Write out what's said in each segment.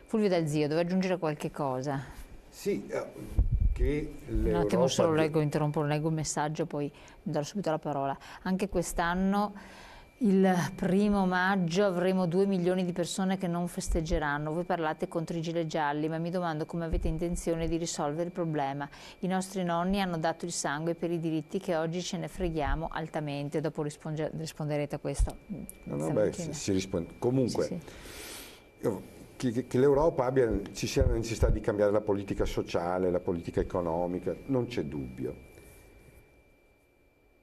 Fulvio Dal Zio, deve aggiungere qualche cosa? Sì, che Un attimo solo l'Europa... interrompo, leggo un messaggio, poi darò subito la parola. Anche quest'anno, il 1° maggio, avremo 2 milioni di persone che non festeggeranno. Voi parlate contro i gilet gialli, ma mi domando come avete intenzione di risolvere il problema. I nostri nonni hanno dato il sangue per i diritti che oggi ce ne freghiamo altamente. Dopo risponderete a questo. si risponde. Comunque, sì. che l'Europa ci sia la necessità di cambiare la politica sociale, la politica economica, non c'è dubbio.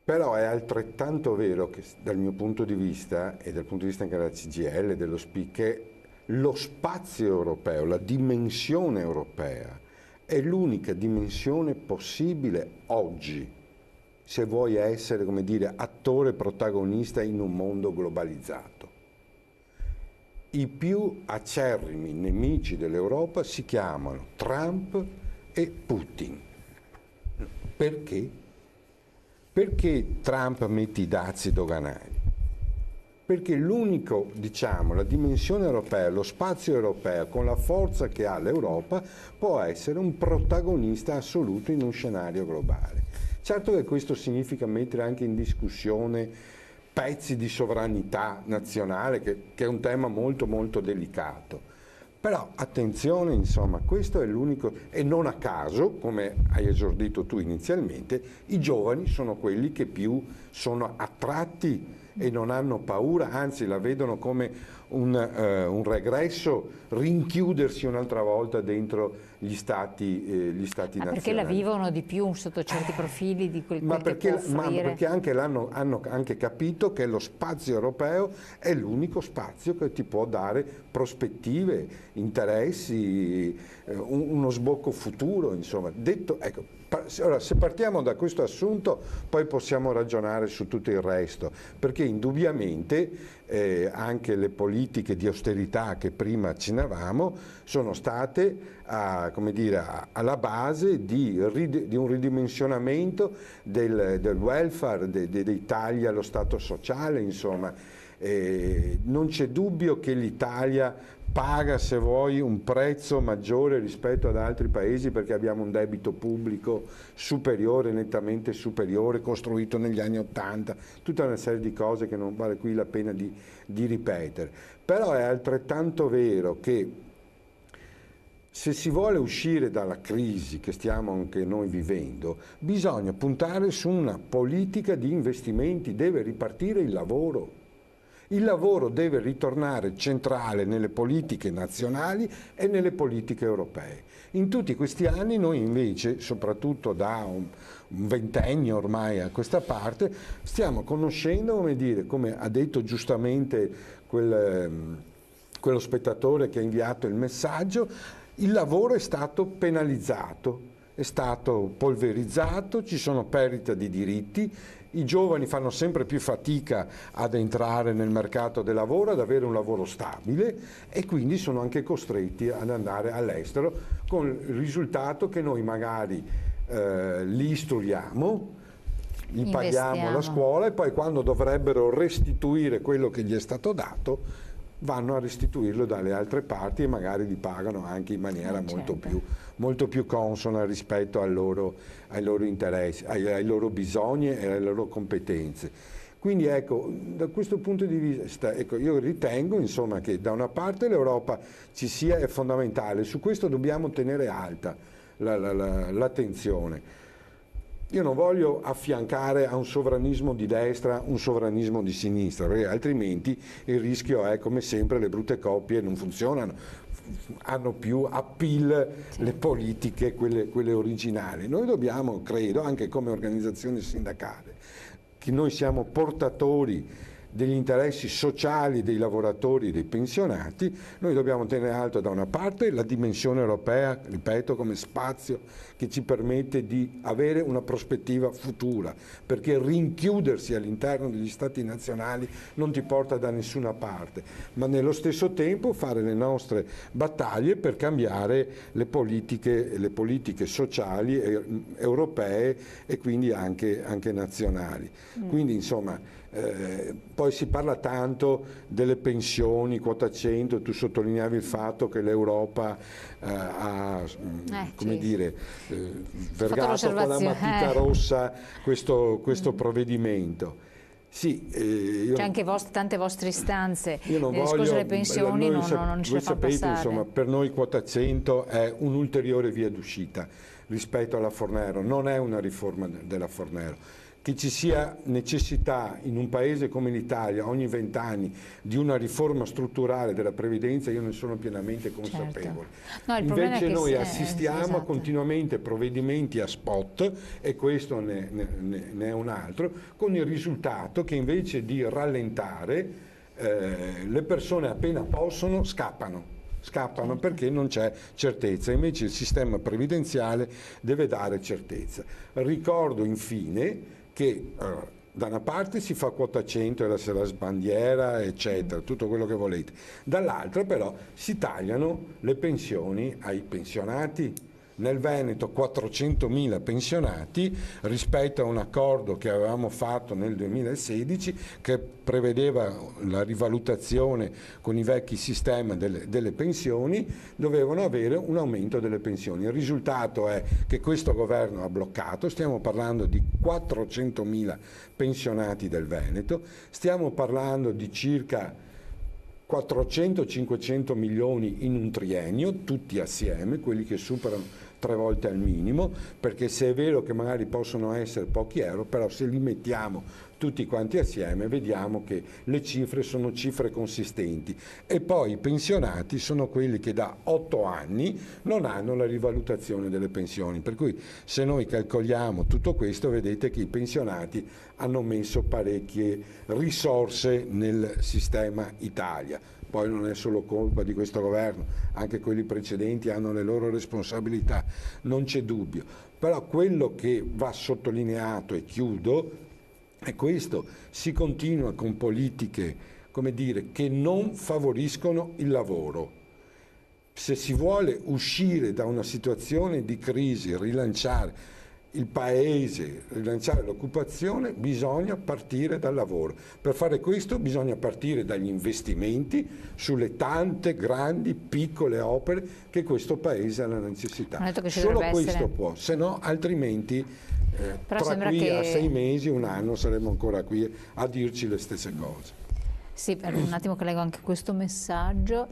Però è altrettanto vero che dal mio punto di vista e dal punto di vista anche della CGIL, dello SPI, che lo spazio europeo, la dimensione europea è l'unica dimensione possibile oggi, se vuoi essere, come dire, attore protagonista in un mondo globalizzato. I più acerrimi nemici dell'Europa si chiamano Trump e Putin. Perché? Perché Trump mette i dazi doganali? Perché l'unico, diciamo, la dimensione europea, lo spazio europeo, con la forza che ha l'Europa, può essere un protagonista assoluto in uno scenario globale. Certo che questo significa mettere anche in discussione pezzi di sovranità nazionale, che è un tema molto molto delicato. Però attenzione, insomma, questo è l'unico, e non a caso, come hai esordito tu inizialmente, i giovani sono quelli che più sono attratti e non hanno paura, anzi la vedono come un regresso, rinchiudersi un'altra volta dentro gli stati nazionali. Perché la vivono di più sotto certi profili di quel che può offrire? Ma perché anche hanno anche capito che lo spazio europeo è l'unico spazio che ti può dare prospettive, interessi, uno sbocco futuro, insomma. Ecco, ora, se partiamo da questo assunto, poi possiamo ragionare su tutto il resto, perché indubbiamente anche le politiche di austerità che prima accennavamo sono state come dire, alla base di un ridimensionamento del welfare, dei tagli allo Stato sociale, insomma. Non c'è dubbio che l'Italia paga, se vuoi, un prezzo maggiore rispetto ad altri paesi perché abbiamo un debito pubblico superiore, nettamente superiore, costruito negli anni '80, tutta una serie di cose che non vale qui la pena di ripetere. Però è altrettanto vero che se si vuole uscire dalla crisi che stiamo anche noi vivendo, bisogna puntare su una politica di investimenti, deve ripartire il lavoro. Il lavoro deve ritornare centrale nelle politiche nazionali e nelle politiche europee. In tutti questi anni noi invece, soprattutto da un ventennio ormai a questa parte, stiamo conoscendo, come dire, come ha detto giustamente quello spettatore che ha inviato il messaggio, il lavoro è stato penalizzato, è stato polverizzato, ci sono perdite di diritti, i giovani fanno sempre più fatica ad entrare nel mercato del lavoro, ad avere un lavoro stabile e quindi sono anche costretti ad andare all'estero con il risultato che noi magari li istruiamo, gli paghiamo la scuola e poi quando dovrebbero restituire quello che gli è stato dato vanno a restituirlo dalle altre parti e magari li pagano anche in maniera molto più consona rispetto ai loro interessi, ai loro bisogni e alle loro competenze. Quindi ecco, da questo punto di vista, ecco, io ritengo insomma che da una parte l'Europa ci sia, è fondamentale, su questo dobbiamo tenere alta l'attenzione. Io non voglio affiancare a un sovranismo di destra un sovranismo di sinistra, perché altrimenti il rischio è, come sempre, le brutte coppie non funzionano, hanno più appeal le politiche, quelle originali. Noi dobbiamo, credo, anche come organizzazione sindacale, che noi siamo portatori degli interessi sociali dei lavoratori e dei pensionati, noi dobbiamo tenere alto da una parte la dimensione europea, ripeto, come spazio che ci permette di avere una prospettiva futura, perché rinchiudersi all'interno degli stati nazionali non ti porta da nessuna parte, ma nello stesso tempo fare le nostre battaglie per cambiare le politiche sociali europee e quindi anche nazionali. Quindi insomma Poi si parla tanto delle pensioni, quota 100, tu sottolineavi il fatto che l'Europa ha, come dire, vergato con la matita rossa questo provvedimento. Sì, c'è anche tante vostre istanze, io discorso delle pensioni non ce le fa passare. Insomma, per noi quota 100 è un'ulteriore via d'uscita rispetto alla Fornero, non è una riforma della Fornero. Che ci sia necessità in un paese come l'Italia ogni 20 anni di una riforma strutturale della previdenza, io ne sono pienamente consapevole. Certo. No, invece noi assistiamo a continuamente provvedimenti a spot, e questo ne è un altro, con il risultato che invece di rallentare le persone appena possono scappano perché non c'è certezza, invece il sistema previdenziale deve dare certezza. Ricordo infine che da una parte si fa quota 100 e la sbandiera, eccetera, tutto quello che volete, dall'altra però si tagliano le pensioni ai pensionati. Nel Veneto 400.000 pensionati rispetto a un accordo che avevamo fatto nel 2016 che prevedeva la rivalutazione con i vecchi sistemi delle pensioni, dovevano avere un aumento delle pensioni. Il risultato è che questo governo ha bloccato, stiamo parlando di 400.000 pensionati del Veneto, stiamo parlando di circa 400-500 milioni in un triennio, tutti assieme, quelli che superano 3 volte al minimo, perché se è vero che magari possono essere pochi euro, però se li mettiamo tutti quanti assieme vediamo che le cifre sono cifre consistenti. E poi i pensionati sono quelli che da 8 anni non hanno la rivalutazione delle pensioni, per cui se noi calcoliamo tutto questo vedete che i pensionati hanno messo parecchie risorse nel sistema Italia. Poi non è solo colpa di questo governo, anche quelli precedenti hanno le loro responsabilità, non c'è dubbio. Però quello che va sottolineato, e chiudo, è questo: si continua con politiche, come dire, che non favoriscono il lavoro. Se si vuole uscire da una situazione di crisi, rilanciare il paese, rilanciare l'occupazione, bisogna partire dal lavoro. Per fare questo bisogna partire dagli investimenti sulle tante grandi, piccole opere che questo paese ha la necessità. Solo questo può, se no altrimenti tra qui a 6 mesi, un anno saremo ancora qui a dirci le stesse cose. Sì, per un attimo che leggo anche questo messaggio.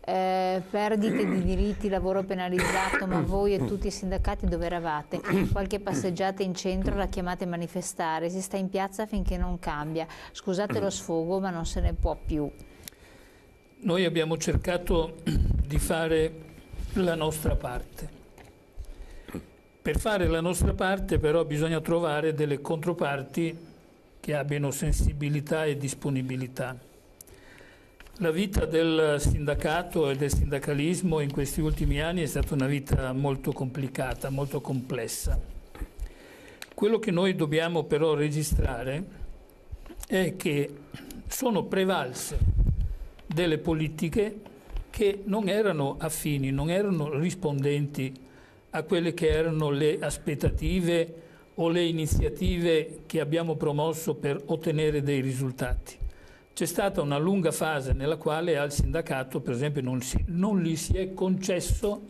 Perdite di diritti, lavoro penalizzato, ma voi e tutti i sindacati dove eravate? Qualche passeggiata in centro la chiamate a manifestare, si sta in piazza finché non cambia. Scusate lo sfogo, ma non se ne può più. Noi abbiamo cercato di fare la nostra parte. Per fare la nostra parte però bisogna trovare delle controparti che abbiano sensibilità e disponibilità. La vita del sindacato e del sindacalismo in questi ultimi anni è stata una vita molto complicata, molto complessa. Quello che noi dobbiamo però registrare è che sono prevalse delle politiche che non erano affini, non erano rispondenti a quelle che erano le aspettative o le iniziative che abbiamo promosso per ottenere dei risultati. C'è stata una lunga fase nella quale al sindacato, per esempio, non gli si è concesso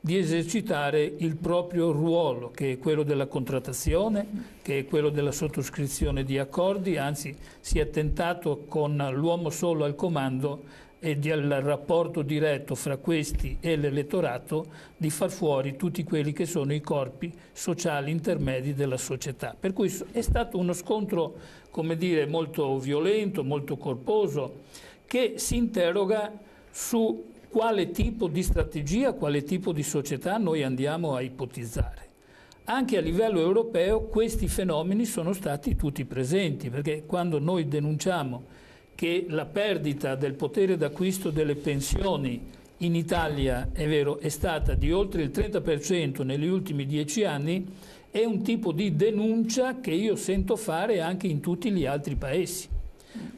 di esercitare il proprio ruolo, che è quello della contrattazione, che è quello della sottoscrizione di accordi, anzi si è tentato con l'uomo solo al comando e del rapporto diretto fra questi e l'elettorato di far fuori tutti quelli che sono i corpi sociali intermedi della società. Per cui è stato uno scontro, come dire, molto violento, molto corposo, che si interroga su quale tipo di strategia, quale tipo di società noi andiamo a ipotizzare. Anche a livello europeo questi fenomeni sono stati tutti presenti, perché quando noi denunciamo che la perdita del potere d'acquisto delle pensioni in Italia, è vero, è stata di oltre il 30% negli ultimi 10 anni, è un tipo di denuncia che io sento fare anche in tutti gli altri paesi.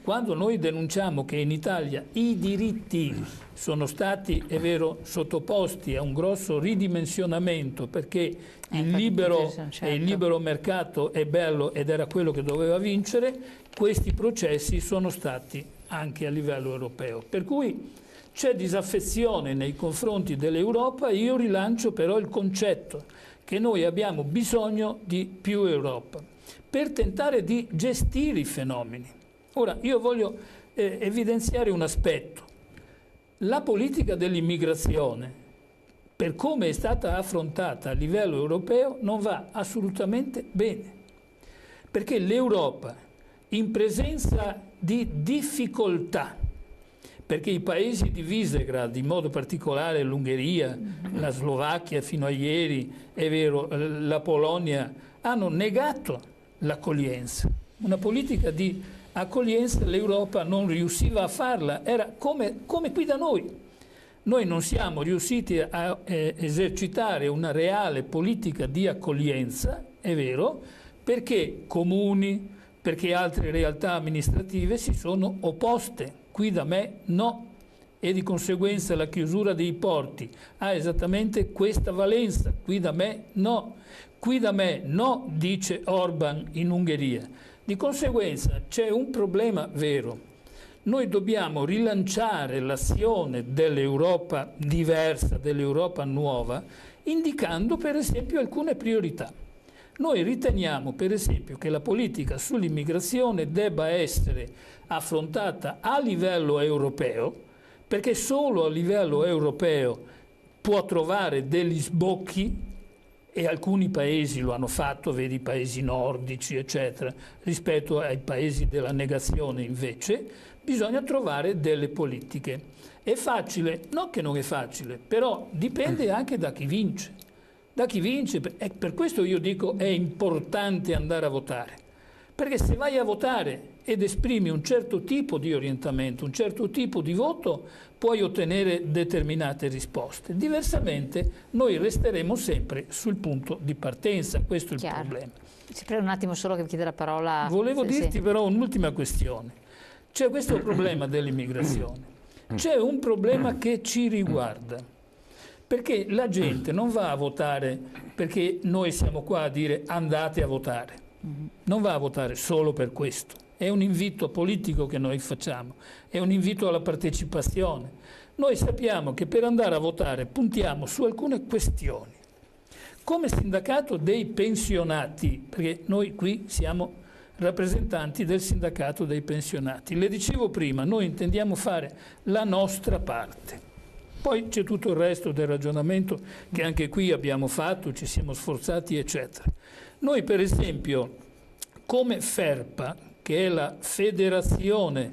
Quando noi denunciamo che in Italia i diritti sono stati, è vero, sottoposti a un grosso ridimensionamento perché il libero mercato è bello ed era quello che doveva vincere, questi processi sono stati anche a livello europeo. Per cui c'è disaffezione nei confronti dell'Europa. Io rilancio però il concetto che noi abbiamo bisogno di più Europa per tentare di gestire i fenomeni. Ora, io voglio evidenziare un aspetto. La politica dell'immigrazione, per come è stata affrontata a livello europeo, non va assolutamente bene, perché l'Europa, in presenza di difficoltà, perché i paesi di Visegrad, in modo particolare l'Ungheria, la Slovacchia fino a ieri, è vero, la Polonia, hanno negato l'accoglienza. Una politica di accoglienza l'Europa non riusciva a farla, era come qui da noi. Noi non siamo riusciti a esercitare una reale politica di accoglienza, è vero, perché comuni, perché altre realtà amministrative si sono opposte. Qui da me no, e di conseguenza la chiusura dei porti ha esattamente questa valenza. Qui da me no, qui da me no, dice Orban in Ungheria. Di conseguenza c'è un problema vero. Noi dobbiamo rilanciare l'azione dell'Europa diversa, dell'Europa nuova, indicando per esempio alcune priorità. Noi riteniamo per esempio che la politica sull'immigrazione debba essere affrontata a livello europeo, perché solo a livello europeo può trovare degli sbocchi, e alcuni paesi lo hanno fatto, vedi i paesi nordici eccetera, rispetto ai paesi della negazione invece bisogna trovare delle politiche. È facile? No che non è facile, però dipende anche da chi vince. Da chi vince, e per questo io dico è importante andare a votare, perché se vai a votare ed esprimi un certo tipo di orientamento, un certo tipo di voto, puoi ottenere determinate risposte. Diversamente noi resteremo sempre sul punto di partenza, questo è il problema. Si prende un attimo solo che chiede la parola. Volevo dirti però un'ultima questione. C'è questo problema dell'immigrazione, c'è un problema che ci riguarda. Perché la gente non va a votare perché noi siamo qua a dire andate a votare, non va a votare solo per questo, è un invito politico che noi facciamo, è un invito alla partecipazione. Noi sappiamo che per andare a votare puntiamo su alcune questioni. Come sindacato dei pensionati, perché noi qui siamo rappresentanti del sindacato dei pensionati, le dicevo prima, noi intendiamo fare la nostra parte. Poi c'è tutto il resto del ragionamento che anche qui abbiamo fatto, ci siamo sforzati, eccetera. Noi, per esempio, come FERPA, che è la Federazione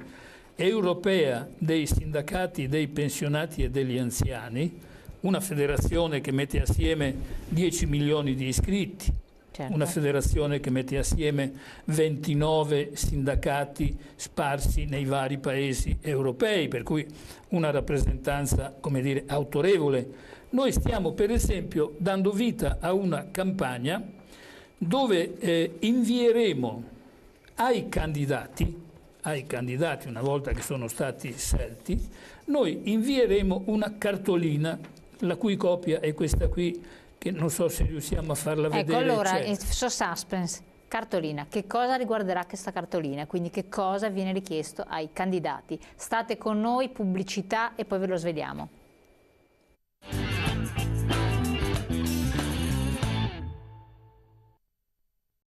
Europea dei Sindacati dei Pensionati e degli Anziani, una federazione che mette assieme 10 milioni di iscritti, una federazione che mette assieme 29 sindacati sparsi nei vari paesi europei, per cui una rappresentanza, come dire, autorevole. Noi stiamo per esempio dando vita a una campagna dove invieremo ai candidati, una volta che sono stati scelti, noi invieremo una cartolina, la cui copia è questa qui, che non so se riusciamo a farla vedere. Ecco, allora, suspense, cartolina. Che cosa riguarderà questa cartolina? Quindi che cosa viene richiesto ai candidati? State con noi, pubblicità e poi ve lo sveliamo.